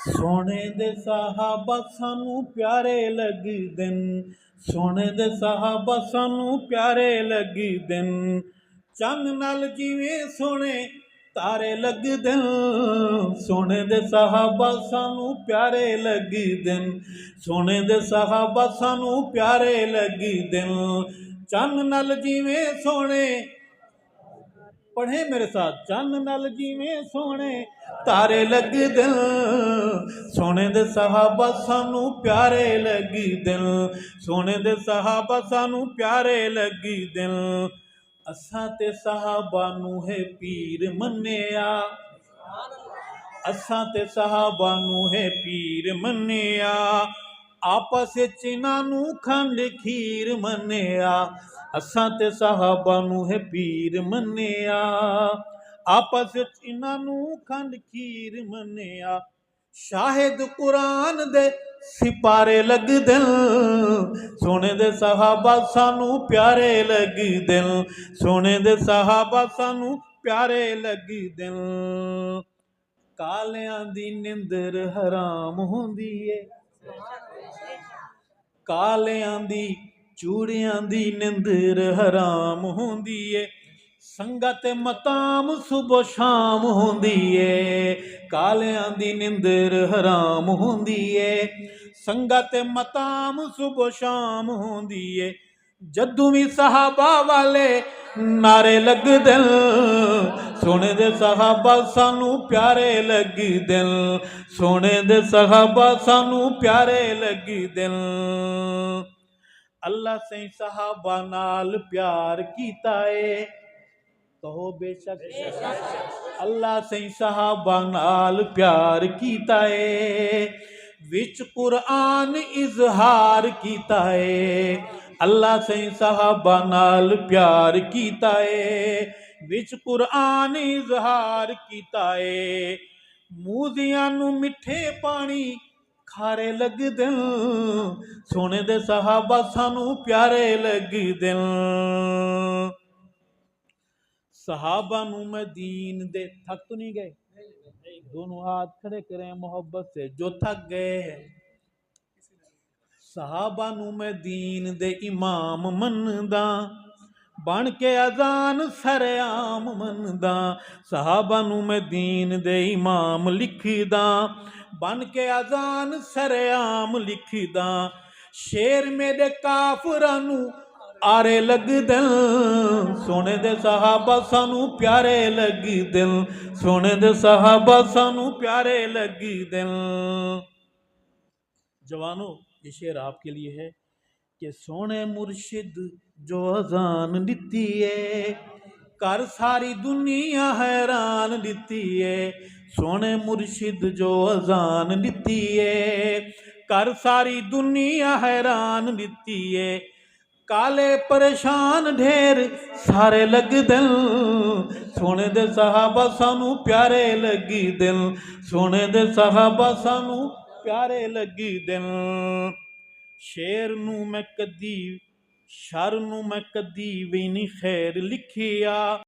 सोने दे साहबा सानू प्यारे लगदे न, सोने दे साहबा सानू प्यारे लगदे न। चन्न नाल जिवें सोने तारे लगदे न, सोने दे साहबा सानू प्यारे लगदे न, सोने दे साहबा सानू प्यारे लगदे न। चन्न नाल जिवें सोने, पढ़े मेरे साथ, चन्न नाल जिवें सोने तारे लगदे न, सोने दे साहबा सानू प्यारे लगदे न, सोने दे साहबा सानू प्यारे लगदे न। असां ते साहबा नू है पीर मन्निया, असां ते साहबा नू है पीर मन्निया, आपस विच इन्हां नू खंड खीर मन्निया। असां ते साहबा नू है पीर मन्निया, आपस विच इन्हां नू खंड खीर मन्निया। शाहिद कुरान दे सिपारे लगदे न, सोने दे साहबा सानू प्यारे लगदे न, सोने दे साहबा सानू प्यारे लगदे न। कालियां दी निंदर हराम हुंदी ए, कालियां दी चूड़ियां दी निंदर हराम हुंदी ए, संगत मताम सुबह शाम हुंदी ए। कालियां दी निंदर हराम हुंदी ए, संगत मताम सुबह शाम हुंदी ए। जदों भी साहबा वाले नारे लगदे न, सोने दे साहबा सानू प्यारे लगदे न, सोने दे साहबा सानू प्यारे लगदे न। अल्लाह सही साहबा नाल प्यार कीता है, कहो बेशक, अल्लाह सही साहबा नाल प्यार कीता है, विच कुरान इजहार कीता है। अल्लाह सही साहबा नाल प्यार कीता है, विच कुरान इजहार कीता है। मूजियां नू मिठे पानी खारे लगदे न, सोने दे साहबा सानू प्यारे लगदे न। सहाबा नू मैं दीन दे, थक तो नहीं गए, दोनों हाथ खड़े करें मोहब्बत से जो थक गए हैं। सहाबा नू मैं दीन दे इमाम मनदा, बन के अजान सरेआम मनदा। सहाबा नू मैं दीन दे इमाम लिखदा, बन के अजान सरेआम लिखदा। शेर मेरे काफरां नू आरे लगदे न, सोने दे साहबा सानू प्यारे लगदे न, सोने दे साहबा सानू प्यारे लगदे न। जवानों, ये शेर आपके लिए है कि सोने मुर्शिद जो अजान दिती है, कर सारी दुनिया हैरान दिती है। सोने मुर्शिद जो अजान दिती है, कर सारी दुनिया हैरान दिती है। काले परेशान ढेर सारे लगदे न, सोने दे साहबा सानू प्यारे लगदे न, सोने दे साहबा सानू प्यारे लगदे न। शेर नू मैं कदी, शर नू मैं कदी भी नहीं खैर लिखिया।